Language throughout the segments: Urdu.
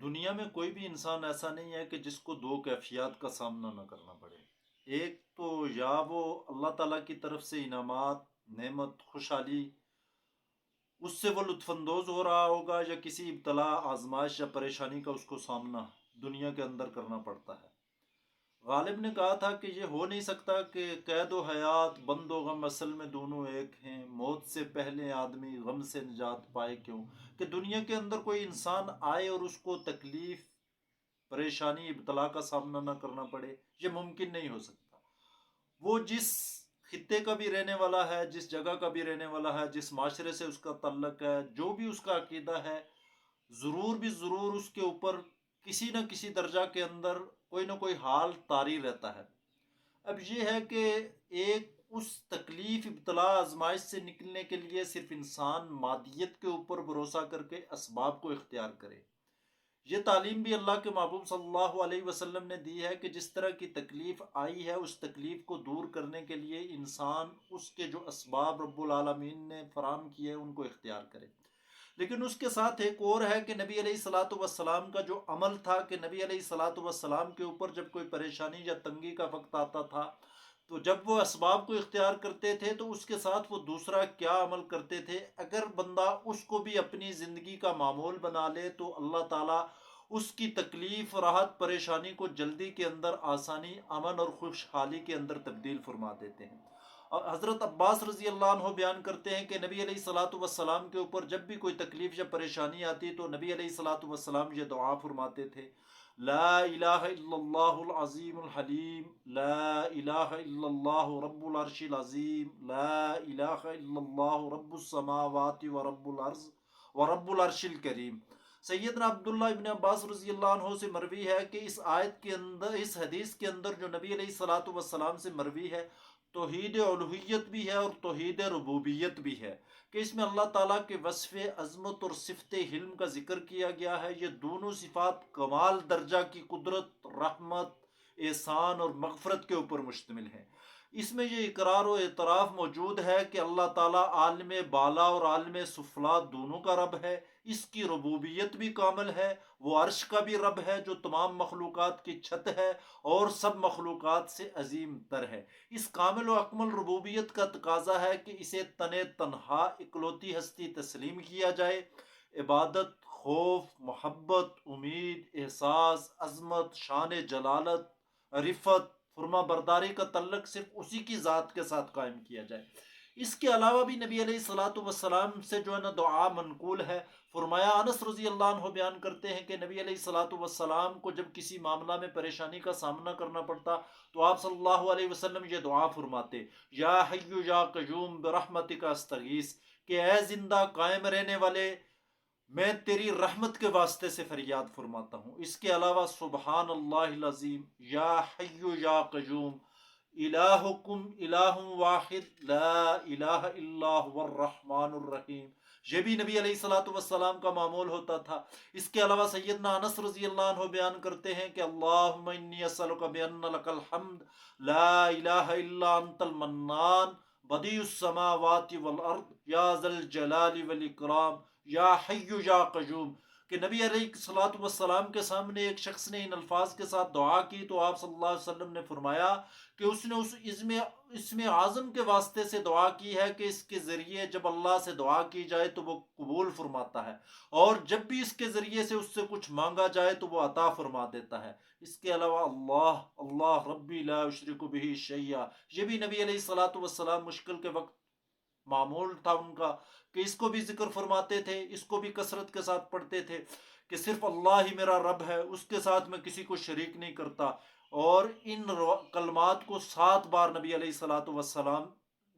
دنیا میں کوئی بھی انسان ایسا نہیں ہے کہ جس کو دو کیفیات کا سامنا نہ کرنا پڑے۔ ایک تو یا وہ اللہ تعالیٰ کی طرف سے انعامات، نعمت، خوشحالی، اس سے وہ لطف اندوز ہو رہا ہوگا، یا کسی ابتلا، آزمائش یا پریشانی کا اس کو سامنا دنیا کے اندر کرنا پڑتا ہے۔ غالب نے کہا تھا کہ یہ ہو نہیں سکتا کہ قید و حیات، بند و غم اصل میں دونوں ایک ہیں، موت سے پہلے آدمی غم سے نجات پائے کیوں، کہ دنیا کے اندر کوئی انسان آئے اور اس کو تکلیف، پریشانی، ابتلا کا سامنا نہ کرنا پڑے، یہ ممکن نہیں ہو سکتا۔ وہ جس خطے کا بھی رہنے والا ہے، جس جگہ کا بھی رہنے والا ہے، جس معاشرے سے اس کا تعلق ہے، جو بھی اس کا عقیدہ ہے، ضرور بھی ضرور اس کے اوپر کسی نہ کسی درجہ کے اندر کوئی نہ کوئی حال طاری رہتا ہے۔ اب یہ ہے کہ ایک اس تکلیف، ابتلا، آزمائش سے نکلنے کے لیے صرف انسان مادیت کے اوپر بھروسہ کر کے اسباب کو اختیار کرے۔ یہ تعلیم بھی اللہ کے محبوب صلی اللہ علیہ وسلم نے دی ہے کہ جس طرح کی تکلیف آئی ہے، اس تکلیف کو دور کرنے کے لیے انسان اس کے جو اسباب رب العالمین نے فراہم کیے ان کو اختیار کرے۔ لیکن اس کے ساتھ ایک اور ہے کہ نبی علیہ الصلاۃ والسلام کا جو عمل تھا، کہ نبی علیہ الصلاۃ والسلام کے اوپر جب کوئی پریشانی یا تنگی کا وقت آتا تھا تو جب وہ اسباب کو اختیار کرتے تھے تو اس کے ساتھ وہ دوسرا کیا عمل کرتے تھے؟ اگر بندہ اس کو بھی اپنی زندگی کا معمول بنا لے تو اللہ تعالیٰ اس کی تکلیف، راحت، پریشانی کو جلدی کے اندر آسانی، امن اور خوشحالی کے اندر تبدیل فرما دیتے ہیں۔ اور حضرت عباس رضی اللہ عنہ بیان کرتے ہیں کہ نبی علیہ الصلاۃ والسلام کے اوپر جب بھی کوئی تکلیف یا پریشانی آتی تو نبی علیہ الصلاۃ والسلام یہ دعا فرماتے تھے: لا الہ الا اللہ العظیم الحلیم، لا الہ الا اللہ رب العرش العظیم، لا الہ الا اللہ رب السماوات ورب الارض ورب العرش الکریم۔ سیدنا عبداللہ ابن عباس رضی اللہ عنہ سے مروی ہے کہ اس آیت کے اندر، اس حدیث کے اندر جو نبی علیہ الصلاۃ والسلام سے مروی ہے، توحید الوہیت بھی ہے اور توحید ربوبیت بھی ہے، کہ اس میں اللہ تعالیٰ کے وصف عظمت اور صفت حلم کا ذکر کیا گیا ہے۔ یہ دونوں صفات کمال درجہ کی قدرت، رحمت، احسان اور مغفرت کے اوپر مشتمل ہیں۔ اس میں یہ اقرار و اعتراف موجود ہے کہ اللہ تعالیٰ عالم بالا اور عالم سفلا دونوں کا رب ہے، اس کی ربوبیت بھی کامل ہے، وہ عرش کا بھی رب ہے جو تمام مخلوقات کی چھت ہے اور سب مخلوقات سے عظیم تر ہے۔ اس کامل و اکمل ربوبیت کا تقاضا ہے کہ اسے تنہا اکلوتی ہستی تسلیم کیا جائے۔ عبادت، خوف، محبت، امید، احساس، عظمت، شان جلالت، رفت، فرما برداری کا تعلق صرف اسی کی ذات کے ساتھ قائم کیا جائے۔ اس کے علاوہ بھی نبی علیہ الصلاۃ والسلام سے جو ہے نا دعا منقول ہے۔ فرمایا، انس رضی اللہ عنہ بیان کرتے ہیں کہ نبی علیہ الصلاۃ والسلام کو جب کسی معاملہ میں پریشانی کا سامنا کرنا پڑتا تو آپ صلی اللہ علیہ وسلم یہ دعا فرماتے: یا حی یا قیوم برحمتک استغیث، کہ اے زندہ قائم رہنے والے، میں تیری رحمت کے واسطے سے فریاد فرماتا ہوں۔ اس کے علاوہ سبحان اللہ العظیم، یا حی یا قیوم، الہکم الہ واحد، لا الہ الا هو الرحمن الرحیم، یہ بھی نبی علیہ الصلاۃ والسلام کا معمول ہوتا تھا۔ اس کے علاوہ سیدنا انس رضی اللہ عنہ بیان کرتے ہیں کہ اللہم انی اسألک بان لک الحمد، لا الہ الا انت المنان، بدیع السماوات والارض، یا ذا الجلال والاکرام، یا حی یا قیوم، کہ نبی علیہ الصلوۃ والسلام کے سامنے ایک شخص نے ان الفاظ کے ساتھ دعا کی تو آپ صلی اللہ علیہ وسلم نے فرمایا کہ اس نے اس اسم اعظم کے واسطے سے دعا کی ہے کہ اس کے ذریعے جب اللہ سے دعا کی جائے تو وہ قبول فرماتا ہے، اور جب بھی اس کے ذریعے سے اس سے کچھ مانگا جائے تو وہ عطا فرما دیتا ہے۔ اس کے علاوہ اللہ اللہ ربی لا اشرک بہ شیئا، یہ بھی نبی علیہ الصلوۃ والسلام مشکل کے وقت معمول تھا ان کا، کہ اس کو بھی ذکر فرماتے تھے، اس کو بھی کثرت کے ساتھ پڑھتے تھے کہ صرف اللہ ہی میرا رب ہے، اس کے ساتھ میں کسی کو شریک نہیں کرتا۔ اور ان کلمات کو 7 بار نبی علیہ الصلوۃ والسلام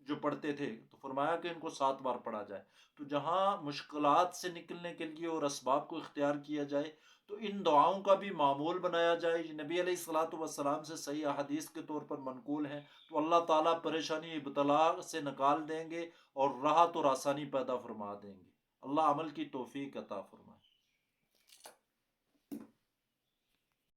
جو پڑھتے تھے تو فرمایا کہ ان کو 7 بار پڑھا جائے۔ تو جہاں مشکلات سے نکلنے کے لیے اور اسباب کو اختیار کیا جائے تو ان دعاؤں کا بھی معمول بنایا جائے۔ یہ نبی علیہ الصلوۃ والسلام سے صحیح احادیث کے طور پر منقول ہیں، تو اللہ تعالیٰ پریشانی، ابتلا سے نکال دیں گے اور راحت اور آسانی پیدا فرما دیں گے۔ اللہ عمل کی توفیق عطا فرمائے۔